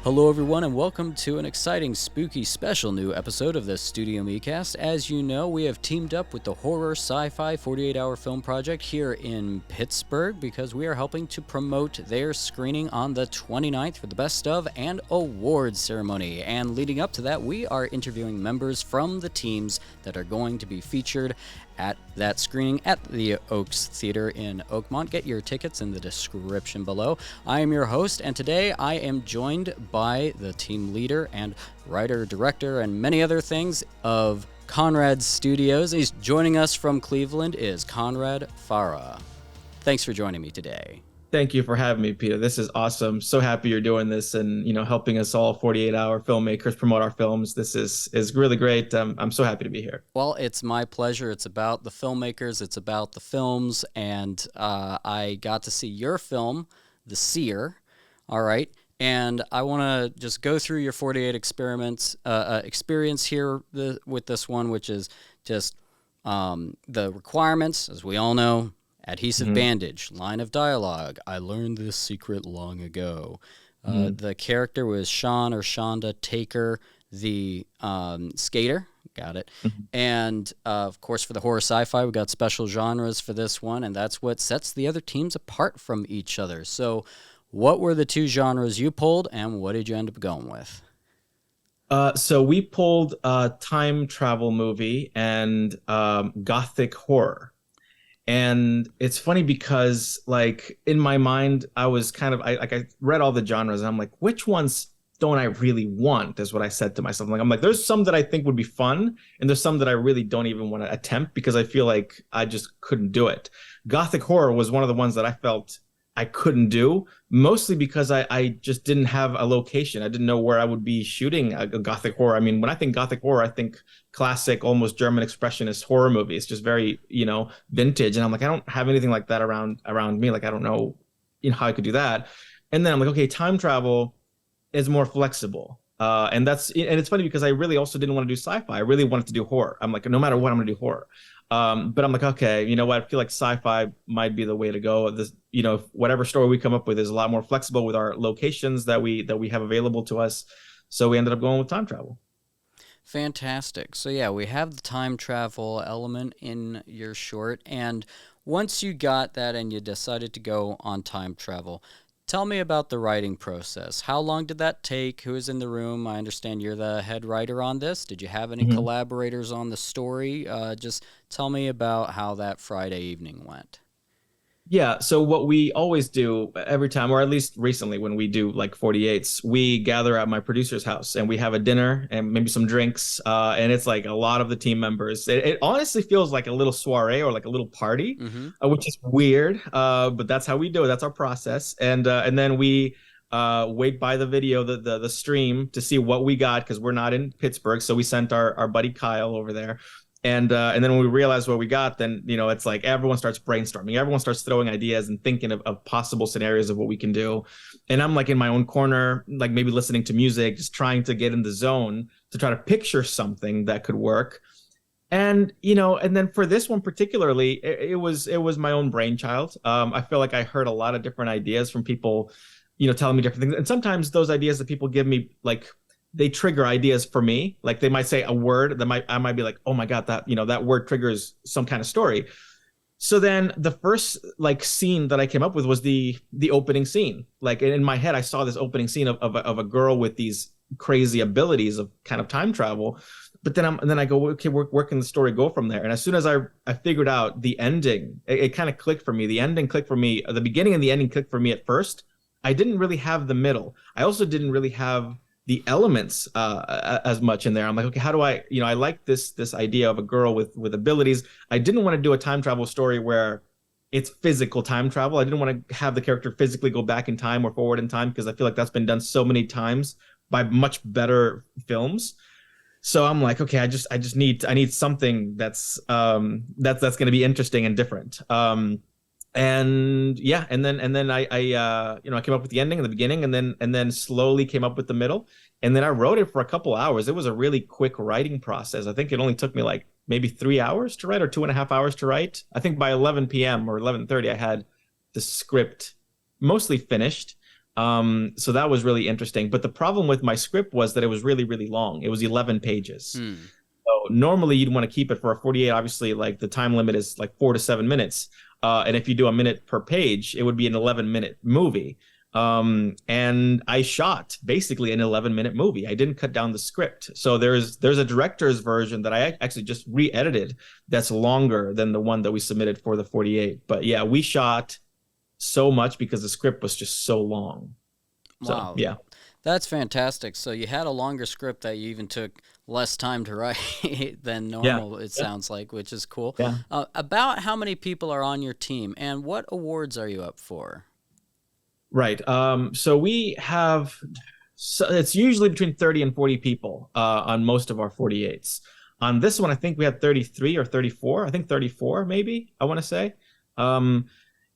Hello everyone and welcome to an exciting, spooky, special new episode of the StudioMEcast. As you know, we have teamed up with the horror sci-fi 48-hour film project here in Pittsburgh because we are helping to promote their screening on the 29th for the Best of and Awards ceremony. And leading up to that, we are interviewing members from the teams that are going to be featured at that screening at the Oaks Theater in Oakmont. Get your tickets in the description below. I am your host, and today I am joined by the team leader and writer, director, and many other things of Conrad Studios. He's joining us from Cleveland is Conrad Faraj. Thanks for joining me today. Thank you for having me, Peter. This is awesome. So happy you're doing this and, helping us all 48-hour filmmakers promote our films. This is really great. I'm so happy to be here. Well, it's my pleasure. It's about the filmmakers. It's about the films. And I got to see your film, The Seer. All right. And I want to just go through your 48 experience here with this one, which is just the requirements, as we all know. Adhesive bandage, line of dialogue, I learned this secret long ago. The character was Sean or Shonda Taker, the skater. Got it. And, of course, for the horror sci-fi, we got special genres for this one, and that's what sets the other teams apart from each other. So what were the two genres you pulled, and what did you end up going with? So we pulled a time travel movie and gothic horror. And it's funny because, like, in my mind, I was kind of, I read all the genres and I'm like, which ones don't I really want, is what I said to myself. I'm like, there's some that I think would be fun, and there's some that I really don't even want to attempt because I feel like I just couldn't do it. Gothic horror was one of the ones that I felt I couldn't do, mostly because I just didn't have a location. I didn't know where I would be shooting a gothic horror. I mean, when I think gothic horror, I think classic, almost German expressionist horror movie. It's just very, vintage. And I'm like, I don't have anything like that around me. Like, I don't know, how I could do that. And then I'm like, okay, time travel is more flexible. And it's funny because I really also didn't want to do sci-fi. I really wanted to do horror. I'm like, no matter what, I'm going to do horror. But I'm like, okay, you know what? I feel like sci-fi might be the way to go. This, whatever story we come up with is a lot more flexible with our locations that we have available to us. So we ended up going with time travel. Fantastic. So yeah, we have the time travel element in your short. And once you got that and you decided to go on time travel, tell me about the writing process. How long did that take? Who was in the room? I understand you're the head writer on this. Did you have any collaborators on the story? Just tell me about how that Friday evening went. Yeah, so what we always do every time, or at least recently when we do like 48s, we gather at my producer's house and we have a dinner and maybe some drinks. And it's like a lot of the team members. It honestly feels like a little soiree or like a little party, which is weird. But that's how we do it. That's our process. And then we wait by the video, the stream, to see what we got, because we're not in Pittsburgh. So we sent our buddy Kyle over there. And then when we realize what we got, then, it's like everyone starts brainstorming. Everyone starts throwing ideas and thinking of possible scenarios of what we can do. And I'm like in my own corner, like maybe listening to music, just trying to get in the zone to try to picture something that could work. And, and then for this one particularly, it was my own brainchild. I feel like I heard a lot of different ideas from people, telling me different things. And sometimes those ideas that people give me, like, they trigger ideas for me. Like they might say a word that I might be like, oh my God, that, that word triggers some kind of story. So then the first like scene that I came up with was the opening scene. Like in my head, I saw this opening scene of a girl with these crazy abilities of kind of time travel. But then I go, okay, where can the story go from there? And as soon as I figured out the ending, it kind of clicked for me. The ending clicked for me. The beginning and the ending clicked for me at first. I didn't really have the middle. I also didn't really have the elements as much in there. I'm like, okay, how do I like this idea of a girl with abilities. I didn't want to do a time travel story where it's physical time travel. I didn't want to have the character physically go back in time or forward in time, because I feel like that's been done so many times by much better films. So I'm like, okay, I need something that's going to be interesting and different. And yeah, and then I came up with the ending and the beginning, and then slowly came up with the middle, and then I wrote it for a couple hours. It was a really quick writing process. I think it only took me like maybe 3 hours to write, or 2.5 hours to write. I think by 11 p.m. or 11:30, I had the script mostly finished. So that was really interesting. But the problem with my script was that it was really, really long. It was 11 pages. Hmm. So normally you'd want to keep it for a 48. Obviously, like the time limit is like 4 to 7 minutes. And if you do a minute per page, it would be an 11-minute movie. And I shot basically an 11-minute movie. I didn't cut down the script. So there's a director's version that I actually just re-edited that's longer than the one that we submitted for the 48. But yeah, we shot so much because the script was just so long. So Wow. yeah. That's fantastic. So you had a longer script that you even took less time to write than Yeah. normal, it sounds like, which is cool. Yeah. About how many people are on your team and what awards are you up for? Right. So we have, so it's usually between 30 and 40 people on most of our 48s. On this one, I think we had 33 or 34. I think 34, maybe, I want to say. Um,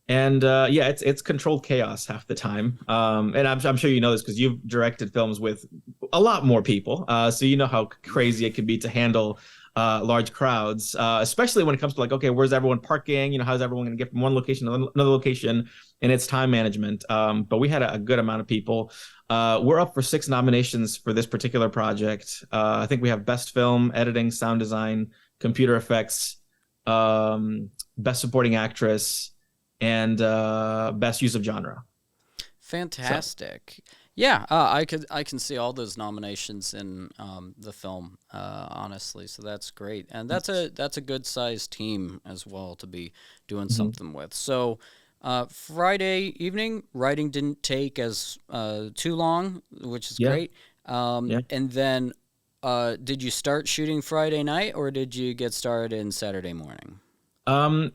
and yeah, it's controlled chaos half the time. And I'm sure you know this because you've directed films with a lot more people. So you know how crazy it can be to handle large crowds, especially when it comes to like, okay, where's everyone parking? You know, how's everyone going to get from one location to another location? And it's time management. But we had a good amount of people. We're up for 6 nominations for this particular project. I think we have Best Film, Editing, Sound Design, Computer Effects, Best Supporting Actress, and Best Use of Genre. Fantastic. So. Yeah, I can see all those nominations in the film, honestly. So that's great, and that's a good sized team as well to be doing something with. So Friday evening, writing didn't take as too long, which is great. And then did you start shooting Friday night, or did you get started in Saturday morning?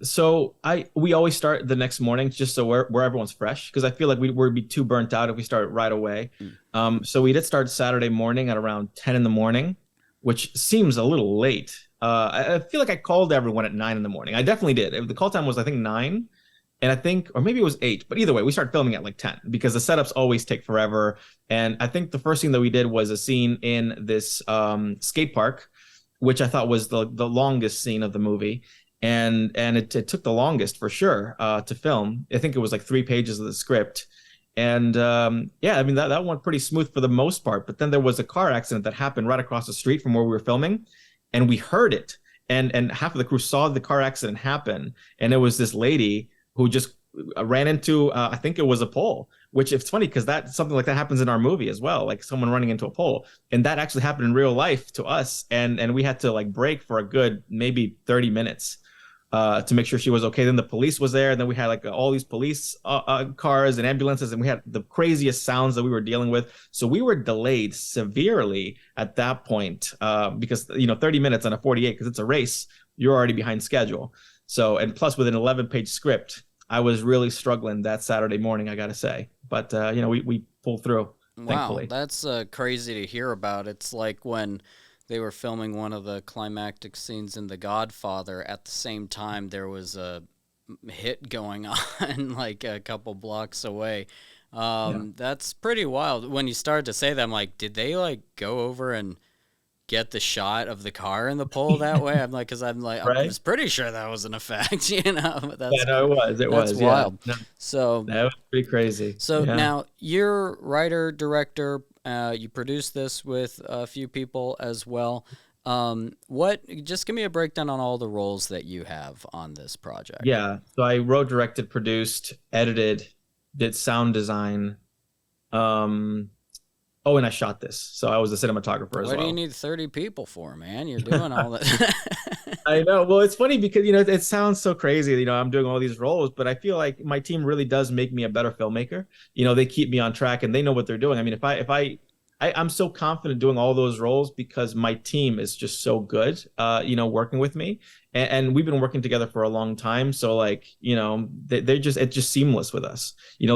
So we always start the next morning just so where everyone's fresh because I feel like we'd be too burnt out if we start right away. So we did start Saturday morning at around 10 in the morning, which seems a little late. I feel like I called everyone at 9 in the morning. I definitely did. The call time was I think 9, and I think or maybe it was 8. But either way, we started filming at like 10 because the setups always take forever. And I think the first thing that we did was a scene in this skate park, which I thought was the longest scene of the movie. And it took the longest for sure to film. I think it was like 3 pages of the script. And yeah, I mean, that went pretty smooth for the most part. But then there was a car accident that happened right across the street from where we were filming. And we heard it. And half of the crew saw the car accident happen. And it was this lady who just ran into, I think it was a pole, which it's funny because something like that happens in our movie as well, like someone running into a pole. And that actually happened in real life to us. And we had to like break for a good maybe 30 minutes. To make sure she was okay. Then the police was there, and then we had like all these police cars and ambulances, and we had the craziest sounds that we were dealing with. So we were delayed severely at that point because 30 minutes on a 48 because it's a race, you're already behind schedule. So and plus with an 11-page script, I was really struggling that Saturday morning, I gotta say. But we pulled through. Wow, thankfully. That's crazy to hear about. It's like when they were filming one of the climactic scenes in The Godfather. At the same time, there was a hit going on like a couple blocks away. That's pretty wild. When you started to say that, I'm like, did they like go over and get the shot of the car in the pole that way? I'm like, because right? I was pretty sure that was an effect, But that's, yeah, no, it was. That's wild. Yeah. So that was pretty crazy. So now you're writer, director. You produced this with a few people as well. Just give me a breakdown on all the roles that you have on this project. Yeah. So I wrote, directed, produced, edited, did sound design. And I shot this. So I was a cinematographer as well. What do you need 30 people for, man? You're doing all that. I know. Well, it's funny because, it sounds so crazy, I'm doing all these roles, but I feel like my team really does make me a better filmmaker. They keep me on track and they know what they're doing. I mean, I'm so confident doing all those roles because my team is just so good, working with me. And we've been working together for a long time. So like, it's just seamless with us, they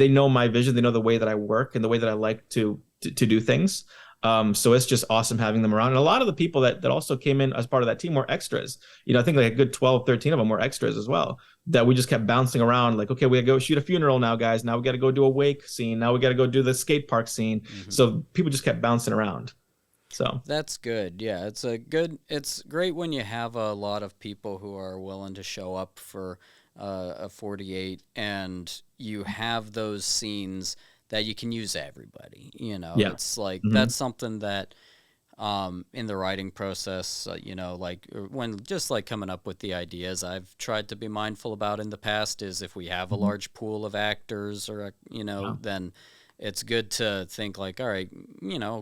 know my vision. They know the way that I work and the way that I like to do things. So it's just awesome having them around. And a lot of the people that also came in as part of that team were extras. I think like a good 12, 13 of them were extras as well, that we just kept bouncing around like, okay, we gotta go shoot a funeral now, guys. Now we got to go do a wake scene. Now we got to go do the skate park scene. Mm-hmm. So people just kept bouncing around. So that's good. Yeah, it's great when you have a lot of people who are willing to show up for a 48, and you have those scenes that you can use everybody. Yeah. It's like Mm-hmm. that's something that in the writing process, like when just like coming up with the ideas, I've tried to be mindful about in the past is if we have a large pool of actors or, Yeah. then it's good to think like, all right,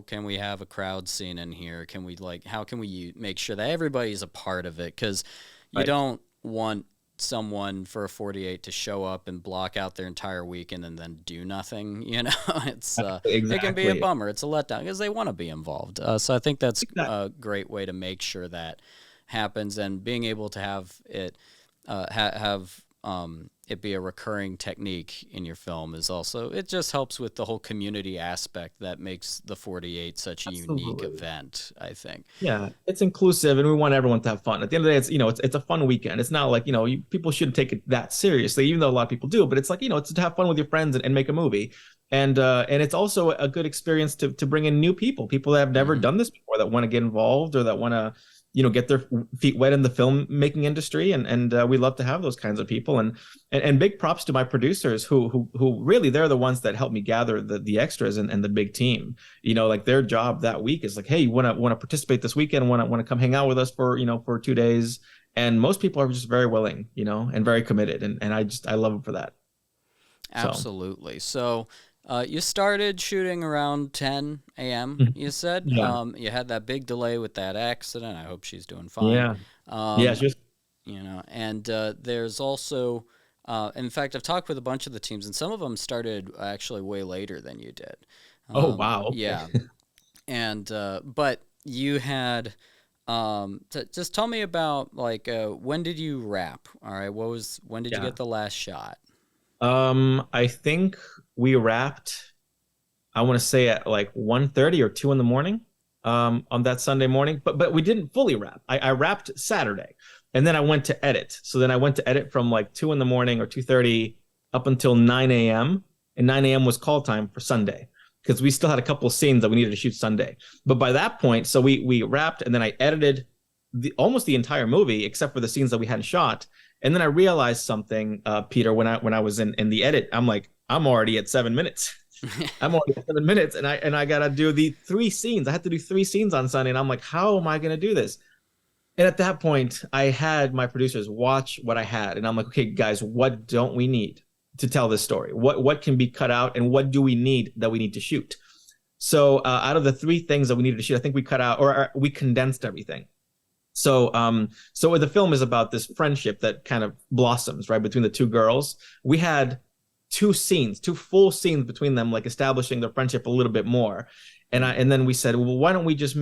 can we have a crowd scene in here? Can we how can we make sure that everybody's a part of it? Because you Right. don't want someone for a 48 to show up and block out their entire weekend and then do nothing. It's Exactly. it can be a bummer. It's a letdown because they want to be involved. So I think that's a great way to make sure that happens, and being able to have it have it be a recurring technique in your film is also, it just helps with the whole community aspect that makes the 48 such a unique Absolutely. event, I think. Yeah, it's inclusive, and we want everyone to have fun. At the end of the day, it's a fun weekend. It's not like people shouldn't take it that seriously, even though a lot of people do. But it's like it's to have fun with your friends and make a movie, and it's also a good experience to bring in new people that have never done this before, that want to get involved or that want to get their feet wet in the filmmaking industry, and we love to have those kinds of people, and big props to my producers who really, they're the ones that help me gather the extras and the big team. Like their job that week is like, hey, you want to participate this weekend, want to come hang out with us for for 2 days, and most people are just very willing, and very committed, and I love them for that. Absolutely. So you started shooting around 10 a.m., you said. Yeah. You had that big delay with that accident. I hope she's doing fine. Yeah, just And there's also, in fact, I've talked with a bunch of the teams, and some of them started actually way later than you did. oh wow. Okay. Yeah. And, but you had, just tell me about, like, when did you wrap? All right. When did you get the last shot? I think we wrapped, I want to say at like 1:30 or 2 in the morning, on that Sunday morning, but we didn't fully wrap. I wrapped Saturday, and then I went to edit. So then I went to edit from like 2 in the morning or 2:30 up until 9 a.m. And 9 a.m. was call time for Sunday, because we still had a couple of scenes that we needed to shoot Sunday. But by that point, so we wrapped, and then I edited almost the entire movie except for the scenes that we hadn't shot. And then I realized something, Peter, when I was in the edit. I'm like, I'm already at 7 minutes. I'm already at 7 minutes, and I gotta do the 3 scenes. I had to do 3 scenes on Sunday, and I'm like, how am I gonna do this? And at that point, I had my producers watch what I had, and I'm like, okay, guys, what don't we need to tell this story? What can be cut out, and what do we need to shoot? So out of the 3 things that we needed to shoot, I think we cut out, or we condensed everything. So the film is about this friendship that kind of blossoms right between the 2 girls. We had 2 full scenes between them, like establishing their friendship a little bit more. And then we said, well, why don't we just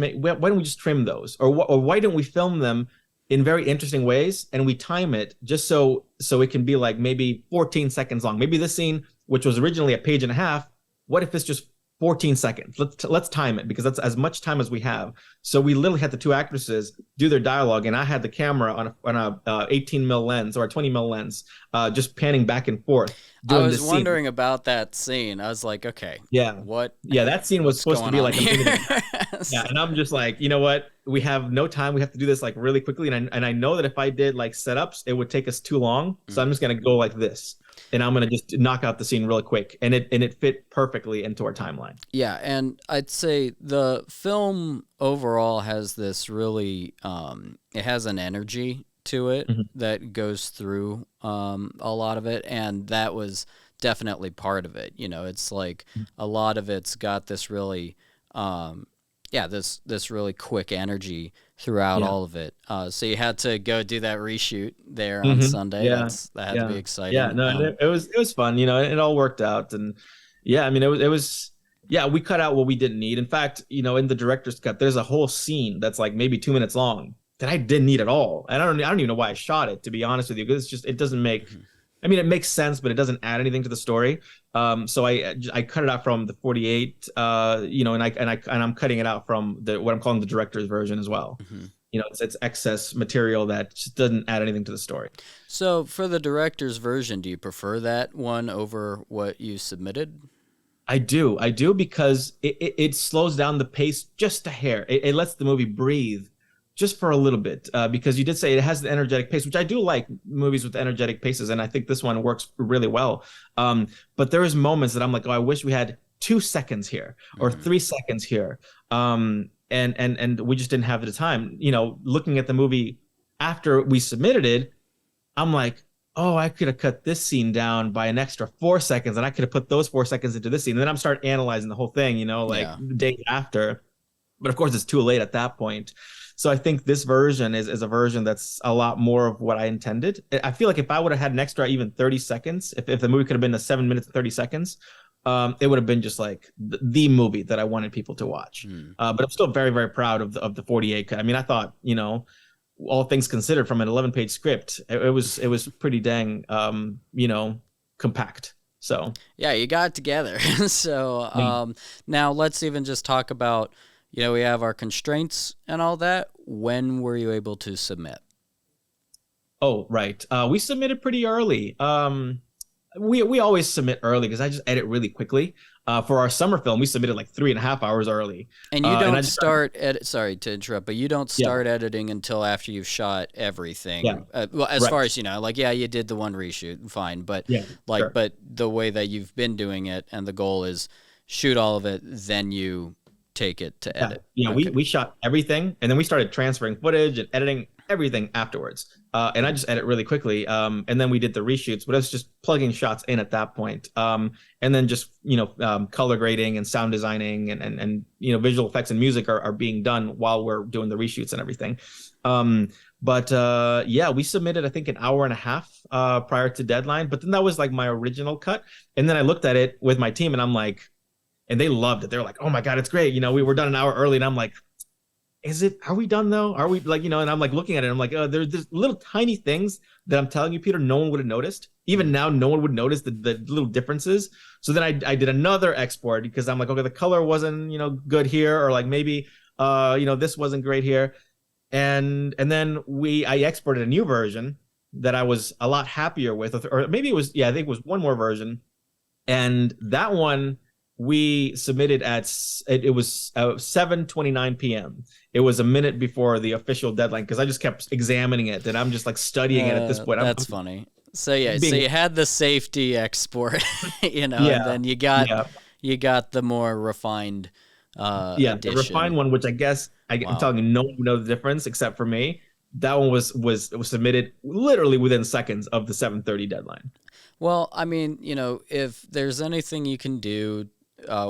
trim those, or why don't we film them in very interesting ways, and we time it just so it can be like maybe 14 seconds long. Maybe this scene, which was originally a page and a half, what if it's just 14 seconds? Let's time it, because that's as much time as we have. So we literally had the 2 actresses do their dialogue, and I had the camera on a 18 mil lens or a 20 mil lens, just panning back and forth. I was wondering about that scene. I was like, okay, that scene was supposed to be like a minute. Yeah, and I'm just like, you know what? We have no time. We have to do this like really quickly, and I know that if I did like setups, it would take us too long. So I'm just gonna go like this, and I'm gonna just knock out the scene really quick, and it fit perfectly into our timeline. Yeah, and I'd say the film overall has this really, it has an energy to it that goes through a lot of it, and that was definitely part of it. It's like a lot of it's got this really, this really quick energy throughout all of it. So you had to go do that reshoot there on Sunday. Yeah. That had to be exciting. Yeah, no, it was fun. It all worked out, and yeah, I mean, it was. Yeah, we cut out what we didn't need. In fact, in the director's cut, there's a whole scene that's like maybe 2 minutes long that I didn't need at all, and I don't even know why I shot it, to be honest with you, because it doesn't make. I mean, it makes sense, but it doesn't add anything to the story. So I cut it out from the 48, and I'm cutting it out from what I'm calling the director's version as well. It's excess material that just doesn't add anything to the story. So for the director's version, do you prefer that one over what you submitted? I do, because it slows down the pace just a hair. It lets the movie breathe just for a little bit, because you did say it has the energetic pace, which I do like movies with energetic paces, and I think this one works really well. But there is moments that I'm like, oh, I wish we had 2 seconds here or 3 seconds here, and we just didn't have the time. Looking at the movie after we submitted it, I'm like, oh, I could have cut this scene down by an extra 4 seconds, and I could have put those 4 seconds into this scene. And then I'm start analyzing the whole thing, the day after. But of course, it's too late at that point. So I think this version is a version that's a lot more of what I intended. I feel like if I would have had an extra even 30 seconds, if the movie could have been 7 minutes and 30 seconds, it would have been just like the movie that I wanted people to watch. But I'm still very, very proud of the 48 cut. I mean, I thought, all things considered, from an 11-page script, it was pretty dang, compact. So yeah, you got it together. So now let's even just talk about, we have our constraints and all that. When were you able to submit? Oh, right. We submitted pretty early. We always submit early because I just edit really quickly. For our summer film, we submitted like 3.5 hours early. And you don't sorry to interrupt, but you don't start editing until after you've shot everything. Yeah. Well, as far as you did the one reshoot, fine. But but the way that you've been doing it, and the goal is shoot all of it, then you take it to edit. Yeah, okay. we shot everything, and then we started transferring footage and editing everything afterwards. And I just edit really quickly. And then we did the reshoots, but I was just plugging shots in at that point. And then just, color grading and sound designing and visual effects and music are being done while we're doing the reshoots and everything. But we submitted, I think, an hour and a half prior to deadline. But then that was like my original cut. And then I looked at it with my team, and I'm like, and they loved it. They're like, oh my God, it's great. We were done an hour early. And I'm like, are we done though? Are we and I'm like looking at it. I'm like, there's little tiny things that I'm telling you, Peter, no one would have noticed. Even now, no one would notice the little differences. So then I did another export because I'm like, okay, the color wasn't, good here. Or like maybe, this wasn't great here. And then I exported a new version that I was a lot happier with, or maybe it was, I think it was one more version. And that one, we submitted it was 7:29 p.m. It was a minute before the official deadline because I just kept examining it, and I'm just like studying it at this point. That's funny. So so you had the safety export, and then you got the more refined edition. The refined one, which I guess I'm telling you, no one would know the difference except for me. That one was submitted literally within seconds of the 7:30 deadline. Well, I mean, if there's anything you can do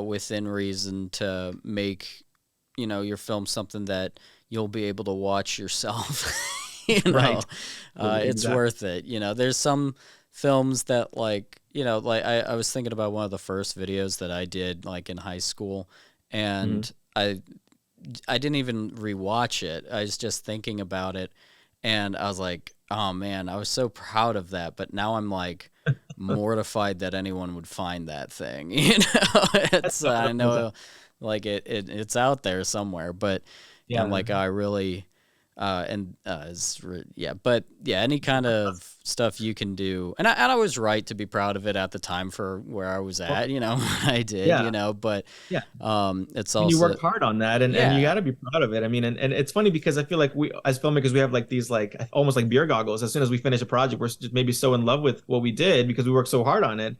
within reason to make, your film something that you'll be able to watch yourself, Right. It's worth it. There's some films that I was thinking about one of the first videos that I did like in high school, and I didn't even rewatch it. I was just thinking about it, and I was like, oh man, I was so proud of that. But now I'm like mortified that anyone would find that thing. It's I know like it's out there somewhere, but I'm like, I really but any kind of stuff you can do, and I was right to be proud of it at the time for where I was at, I did, but it's also, you work hard on that, and you got to be proud of it. I mean, and it's funny because I feel like we as filmmakers, we have like these like almost like beer goggles. As soon as we finish a project, we're just maybe so in love with what we did because we worked so hard on it.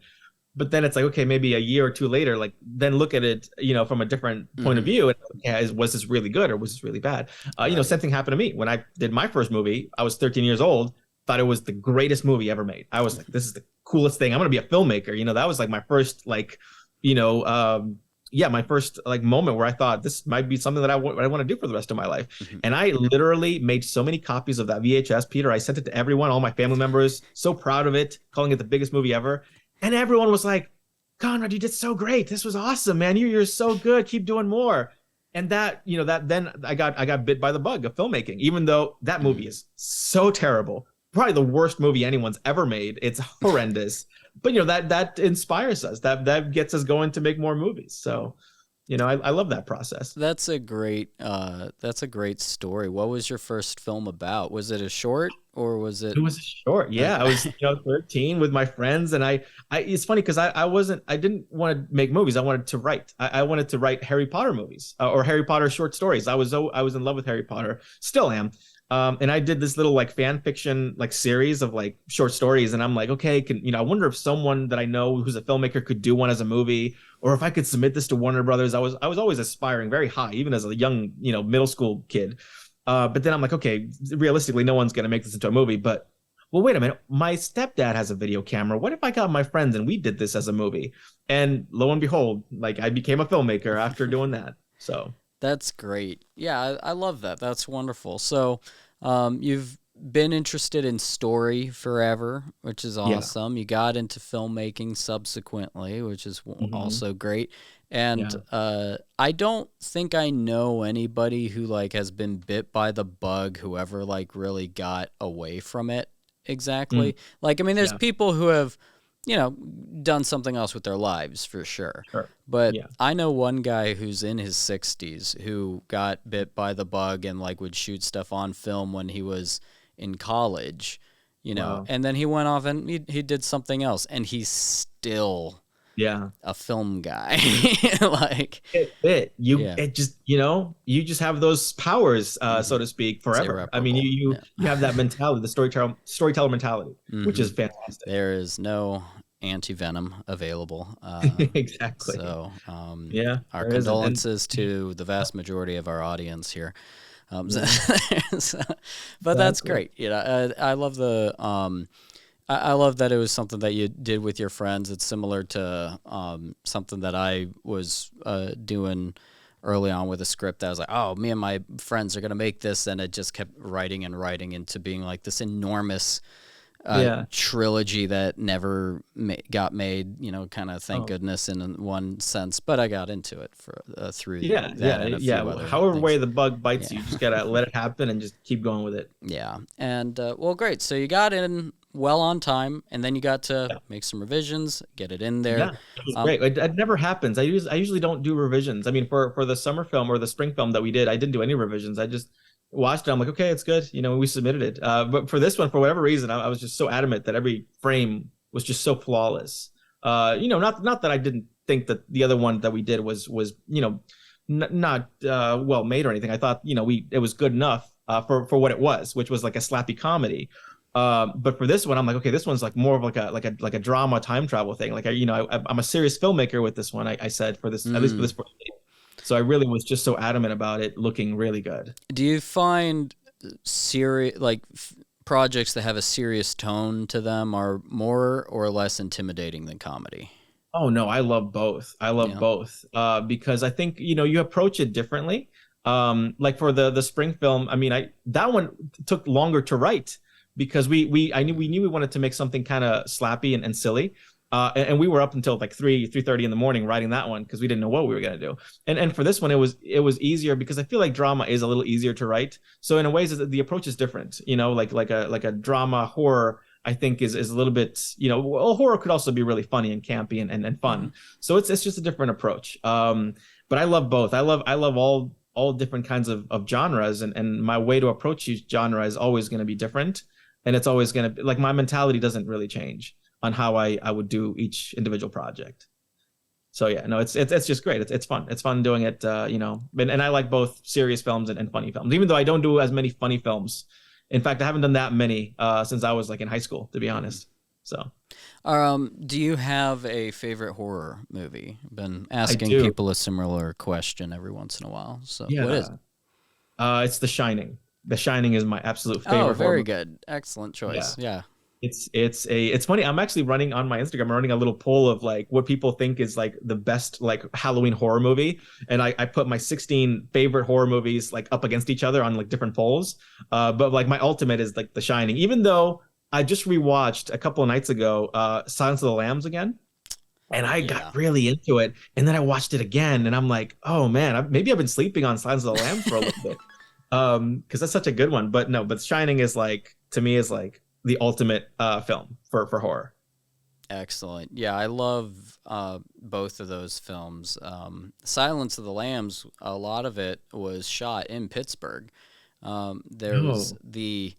But then it's like, okay, maybe a year or two later, like then look at it, from a different point of view. And was this really good or was this really bad? Same thing happened to me when I did my first movie. I was 13 years old, thought it was the greatest movie ever made. I was like, this is the coolest thing. I'm going to be a filmmaker. That was like my first, like, my first like moment where I thought this might be something that I want to do for the rest of my life. And I literally made so many copies of that VHS, Peter. I sent it to everyone, all my family members, so proud of it, calling it the biggest movie ever. And everyone was like, Conrad, you did so great. This was awesome, man. You're so good. Keep doing more. And that, then I got bit by the bug of filmmaking, even though that movie is so terrible. Probably the worst movie anyone's ever made. It's horrendous. But, that inspires us. That gets us going to make more movies. So, I love that process. That's a great story. What was your first film about? Was it a short or was it? It was short. Yeah, I was, 13 with my friends, and I it's funny because I didn't want to make movies. I wanted to write. I wanted to write Harry Potter movies, or Harry Potter short stories. I was in love with Harry Potter, still am. And I did this little like fan fiction like series of like short stories, and I'm like, okay, I wonder if someone that I know who's a filmmaker could do one as a movie, or if I could submit this to Warner Brothers. I was always aspiring very high, even as a young, middle school kid. But then I'm like, okay, realistically, no one's going to make this into a movie. But, well, wait a minute. My stepdad has a video camera. What if I got my friends and we did this as a movie? And lo and behold, like I became a filmmaker after doing that. So That's great. Yeah, I love that. That's wonderful. So, you've been interested in story forever, which is yeah. awesome. You got into filmmaking subsequently, which is Hmm. also great. And Yeah. I don't think I know anybody who like has been bit by the bug, whoever like really got away from it Mm, exactly. Like, I mean, there's yeah. people who have, done something else with their lives for sure. Sure. But Yeah. I know one guy who's in his 60s who got bit by the bug and like would shoot stuff on film when he was in college, Wow. and then he went off and he did something else and he's still Yeah. a film guy. Like, You yeah, it just you just have those powers, so to speak, it's forever. I mean, irreparable. Yeah. you have that mentality, the storyteller mentality, which is fantastic. There is no anti-venom available. Exactly. So Yeah, our there isn't. And condolences to the vast majority of our audience here. yeah, So- but that's exactly. great. I love the I love that it was something that you did with your friends. It's similar to something that I was doing early on with a script that I was like, oh, me and my friends are gonna make this, and it just kept writing and writing into being like this enormous Yeah. trilogy that never got made. Kind of thank Oh, goodness in one sense, but I got into it for through yeah, that yeah, and a yeah. few other However things. way the bug bites Yeah. you, just gotta let it happen and just keep going with it. Yeah. And well, great. So you got in well on time, and then you got to Yeah, make some revisions, get it in there. yeah, it was Um, great. It never happens. I usually don't do revisions. I mean, for the summer film or the spring film that we did, I didn't do any revisions. I just watched it. I'm like, okay, it's good. We submitted it. But for this one, for whatever reason, I was just so adamant that every frame was just so flawless. Not that I didn't think that the other one that we did was not well made or anything. I thought we it was good enough for what it was, which was like a slappy comedy. But for this one, I'm like, okay, this one's like more of like a drama time travel thing. Like I'm a serious filmmaker with this one. I said for this, at least for mm, this. So I really was just so adamant about it looking really good. do you find serious projects that have a serious tone to them are more or less intimidating than comedy? Oh no, I love both. I love Yeah. both because I think you approach it differently. Like for the spring film, I mean, I that one took longer to write because we knew we wanted to make something kind of slappy and silly. And we were up until like 3:30 in the morning writing that one because we didn't know what we were gonna do. And for this one, it was easier because I feel like drama is a little easier to write. So in a ways, the approach is different. Like a drama horror. I think is a little bit, well, horror could also be really funny and campy and Hmm. fun. So it's just a different approach. But I love both. I love all different kinds of genres, and my way to approach each genre is always going to be different, and it's always going to be like my mentality doesn't really change on how I would do each individual project. So yeah, no, it's just great. It's fun. It's fun doing it. And I like both serious films and funny films, even though I don't do as many funny films. In fact, I haven't done that many since I was like in high school, to be honest. So Do you have a favorite horror movie? Been I asking do. people a similar question every once in a while. So what is it? Yeah. It's The Shining. The Shining is my absolute Oh, favorite horror very movie. good. Excellent Yeah. choice. Yeah. It's funny. I'm actually running on my Instagram, I'm running a little poll of like what people think is like the best like Halloween horror movie. And I put my 16 favorite horror movies like up against each other on like different polls. But like my ultimate is like The Shining, even though I just rewatched a couple of nights ago, Silence of the Lambs again. And Oh I yeah. got really into it. And then I watched it again and I'm like, oh man, maybe I've been sleeping on Silence of the Lambs for a little bit. Because that's such a good one. But no, but Shining is like to me is like the ultimate film for horror. Excellent. Yeah, I love both of those films. Silence of the Lambs, a lot of it was shot in Pittsburgh. There's Oh, the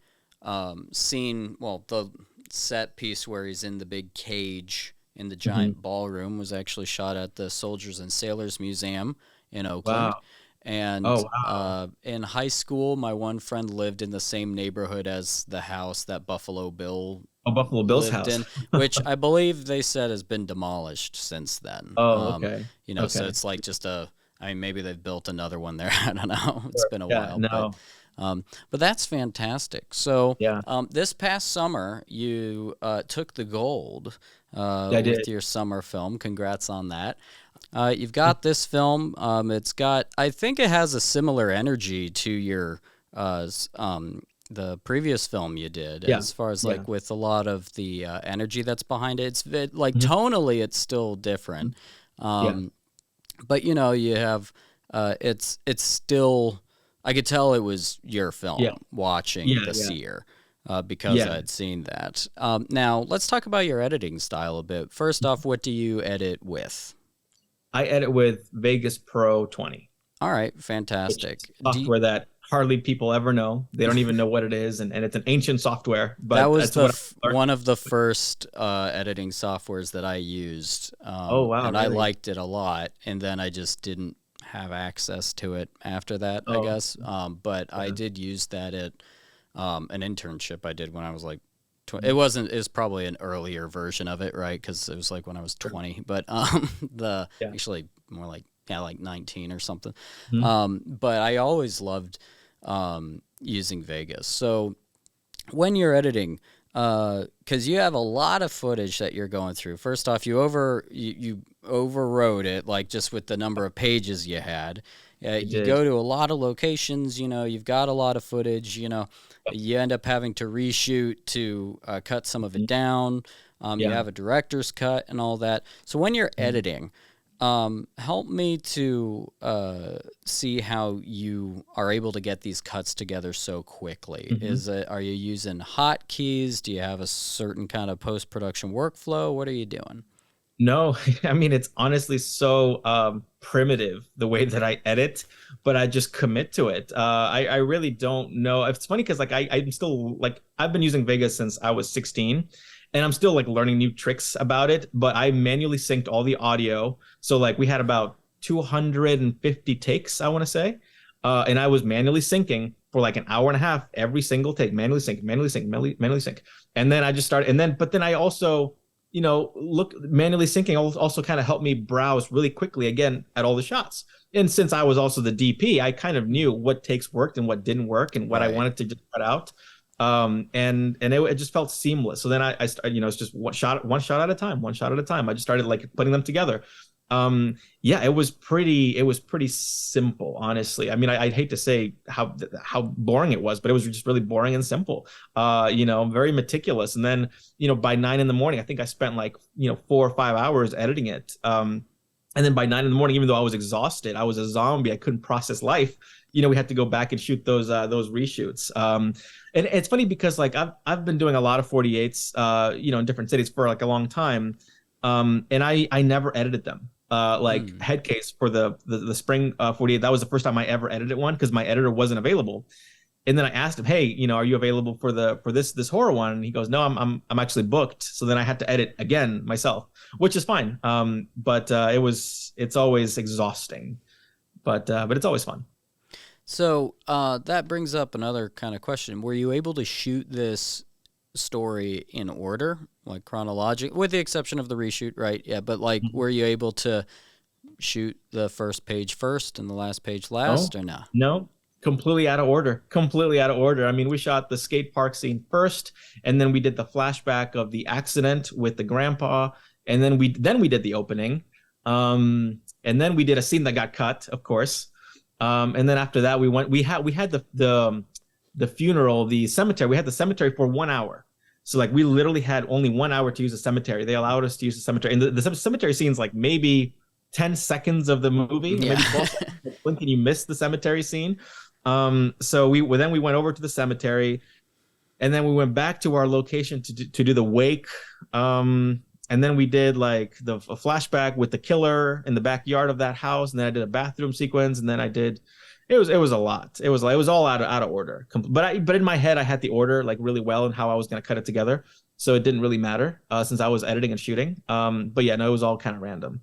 scene, well, the set piece where he's in the big cage in the giant ballroom was actually shot at the Soldiers and Sailors Museum in Oakland. Wow. And Oh, wow. in high school, my one friend lived in the same neighborhood as the house that Buffalo Bill Oh, Buffalo Bill's lived house. in, which I believe they said has been demolished since then. Oh, okay. So Okay. it's like just I mean, maybe they've built another one there. I don't know. It's Sure. been a Yeah. while, No. but that's fantastic. So Yeah. this past summer, you took the gold Yeah, I with did. your summer film. Congrats on that. You've got this film. I think it has a similar energy to your the previous film you did, Yeah. as far as Yeah. like with a lot of the energy that's behind it. Like tonally, it's still different. Yeah. But you have it's still, I could tell it was your film Yeah. watching Yeah. the Yeah. Seer. Because I Yeah. had seen that. Now let's talk about your editing style a bit. First off, what do you edit with? I edit with Vegas Pro 20, All right, which fantastic. is software that hardly people ever know. They don't even know what it is, and it's an ancient software, That but was that's what I learned. one of the first editing softwares that I used, Oh, wow, and I really? liked it a lot. And then I just didn't have access to it after that, I Oh, guess. But I yeah. did use that at an internship I did when I was like, it wasn't. It was probably an earlier version of it, right? Because it was like when I was 20. But the Yeah. actually more like, yeah, like 19 or something. Mhm. But I always loved using Vegas. So when you're editing, because you have a lot of footage that you're going through. First off, you overrode it, like just with the number of pages you had. You did. go to a lot of locations. You've got a lot of footage. You end up having to reshoot to cut some of it down. You Yeah. have a director's cut and all that. So when you're editing, help me to see how you are able to get these cuts together so quickly. Are you using hotkeys? Do you have a certain kind of post-production workflow? What are you doing? No, I mean, it's honestly so primitive the way that I edit, but I just commit to it. I really don't know. It's funny because like I'm still like I've been using Vegas since I was 16, and I'm still like learning new tricks about it, but I manually synced all the audio. So like we had about 250 takes, I want to say. And I was manually syncing for like an hour and a half every single take, manually sync, manually sync, manually sync. And then I just started, but then I also look manually syncing also kind of helped me browse really quickly again at all the shots. And since I was also the DP, I kind of knew what takes worked and what didn't work and what I Right. wanted to just cut out. And it just felt seamless. So then I started, it's just one shot at a time, one shot at a time. I just started like putting them together. Yeah, it was pretty simple, honestly. I mean, I'd hate to say how boring it was, but it was just really boring and simple. Very meticulous. And then, by 9 a.m, I think I spent like, 4 or 5 hours editing it. And then by 9 a.m, even though I was exhausted, I was a zombie, I couldn't process life. We had to go back and shoot those reshoots. And it's funny because like I've been doing a lot of 48s, in different cities for like a long time. And I never edited them. Headcase for the spring 48, that was the first time I ever edited one because my editor wasn't available. And then I asked him, hey, are you available for this horror one? And he goes, no, I'm actually booked. So then I had to edit again myself, which is fine. But it's always exhausting, but it's always fun. So that brings up another kind of question. Were you able to shoot this story in order, like chronological, with the exception of the reshoot, right? Yeah, but like, were you able to shoot the first page first and the last page last, or no? No, completely out of order. Completely out of order. I mean, we shot the skate park scene first, and then we did the flashback of the accident with the grandpa, and then we did the opening, and then we did a scene that got cut, of course, and then after that we had the funeral, the cemetery. We had the cemetery for 1 hour. So like we literally had only 1 hour to use the cemetery. They allowed us to use the cemetery. And the cemetery scene's like maybe 10 seconds of the movie, maybe 12 seconds. When can you miss the cemetery scene? So we went over to the cemetery, and then we went back to our location to do the wake. And then we did like a flashback with the killer in the backyard of that house. And then I did a bathroom sequence. And then It was a lot. It was all out of order. But in my head, I had the order like really well and how I was gonna cut it together, so it didn't really matter since I was editing and shooting. But yeah, no, it was all kind of random.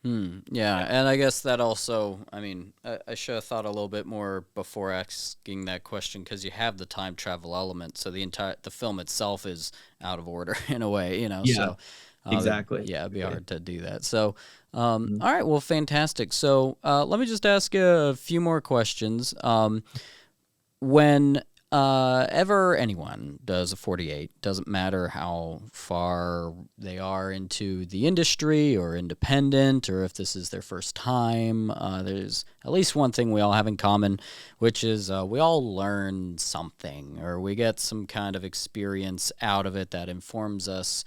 Yeah, and I guess that also, I mean, I should have thought a little bit more before asking that question, because you have the time travel element, so the film itself is out of order in a way, you know. Yeah, So exactly. yeah, it'd be hard to do that. So all right, well, fantastic. So let me just ask you a few more questions. When ever anyone does a 48, doesn't matter how far they are into the industry or independent, or if this is their first time, there's at least one thing we all have in common, which is we all learn something, or we get some kind of experience out of it that informs us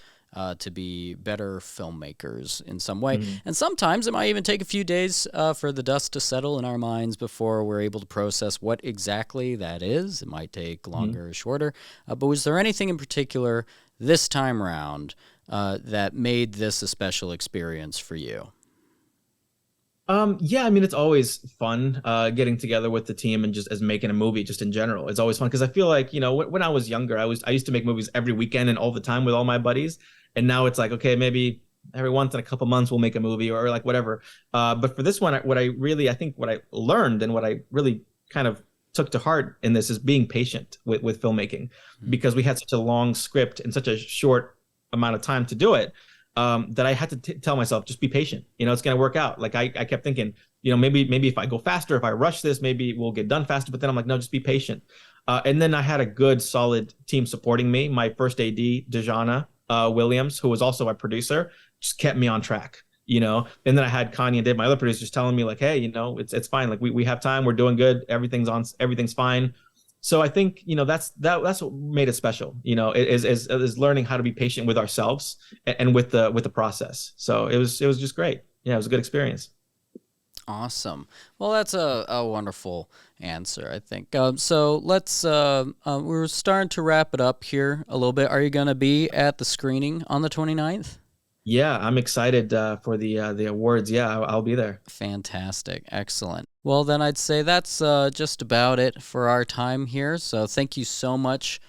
to be better filmmakers in some way. And sometimes it might even take a few days for the dust to settle in our minds before we're able to process what exactly that is. It might take longer or shorter. But was there anything in particular this time around that made this a special experience for you? Yeah, I mean, it's always fun getting together with the team and just as making a movie just in general. It's always fun because I feel like, you know, when I was younger, I used to make movies every weekend and all the time with all my buddies. And now it's like, okay, maybe every once in a couple months we'll make a movie or like whatever. But for this one, what I learned and what I really kind of took to heart in this is being patient with filmmaking, because we had such a long script in such a short amount of time to do it. That I had to tell myself, just be patient. You know, it's going to work out. Like I kept thinking, you know, maybe if I go faster, if I rush this, maybe we'll get done faster. But then I'm like, no, just be patient. And then I had a good, solid team supporting me. My first AD, Dejana Williams, who was also my producer, just kept me on track. You know, and then I had Kanye and Dave, my other producers, telling me like, hey, you know, it's fine. Like we have time. We're doing good. Everything's fine. So I think, you know, that's what made it special, you know, is learning how to be patient with ourselves and with the process. So it was just great. Yeah, it was a good experience. Awesome. Well, that's a wonderful answer, I think. So let's, we're starting to wrap it up here a little bit. Are you going to be at the screening on the 29th? Yeah, I'm excited for the awards. Yeah, I'll be there. Fantastic. Excellent. Well, then I'd say that's just about it for our time here. So thank you so much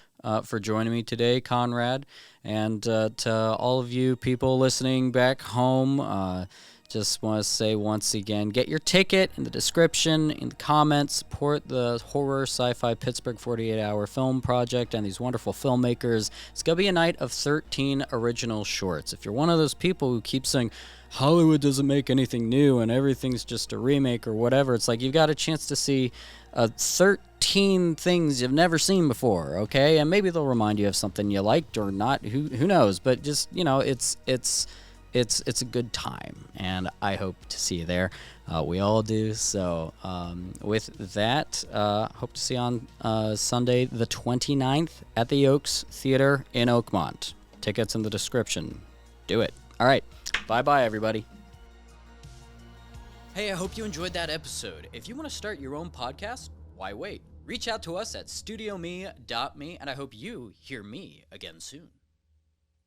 for joining me today, Conrad. And to all of you people listening back home, just want to say once again, get your ticket in the description, in the comments, support the Horror Sci-Fi Pittsburgh 48-hour film project and these wonderful filmmakers. It's going to be a night of 13 original shorts. If you're one of those people who keeps saying, Hollywood doesn't make anything new and everything's just a remake or whatever, it's like you've got a chance to see 13 things you've never seen before, okay? And maybe they'll remind you of something you liked or not. Who knows? But just, you know, it's a good time, and I hope to see you there. We all do. So with that, hope to see you on Sunday the 29th at the Oaks Theater in Oakmont. Tickets in the description. Do it. All right. Bye-bye, everybody. Hey, I hope you enjoyed that episode. If you want to start your own podcast, why wait? Reach out to us at StudioME.me, and I hope you hear me again soon.